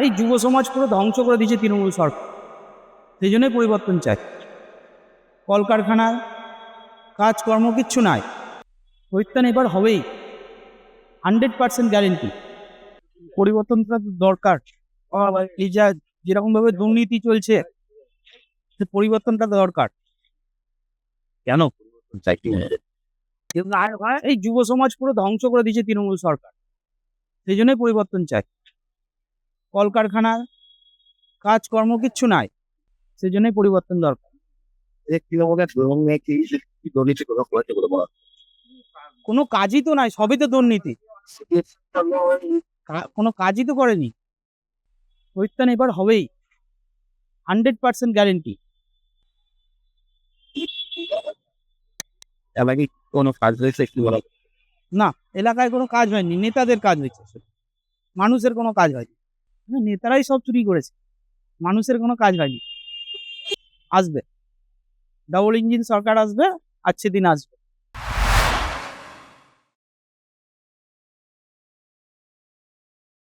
এই যুব সমাজ পুরো ধ্বংস করে দিয়েছে তৃণমূল সরকার। সেই জন্যই পরিবর্তন চাই। কলকারখানার কাজকর্ম কিচ্ছু নাই, পরিত্রাণ এবার হবেই, 100% গ্যারেন্টি। পরিবর্তনটা তো দরকার। এই যা যেরকম ভাবে দুর্নীতি চলছে, সে পরিবর্তনটা দরকার। কেন চাইছি? এই যুব সমাজ পুরো ধ্বংস করে দিয়েছে তৃণমূল সরকার। সেই জন্যই পরিবর্তন চাই। কলকারখানার কাজকর্ম কিচ্ছু নাই, সেই জন্যই পরিবর্তন দরকার। কোনো কাজই তো নাই, সবই তো দুর্নীতি, কোনো কাজই তো করেনি। পরিত্রাণ এবার হবেই, 100% গ্যারেন্টি। এলাকায় কোনো কাজ হয়েছে একটু বলা? না, এলাকায় কোনো কাজ হয়নি, নেতাদের কাজ হয়েছে, মানুষের কোনো কাজ হয়নি। নেতারাই সব চুরি করেছে, মানুষের কোনো কাজ হয়নি। আসবে ডাবল ইঞ্জিন সরকার, আসবে, আজকে দিন আসবে।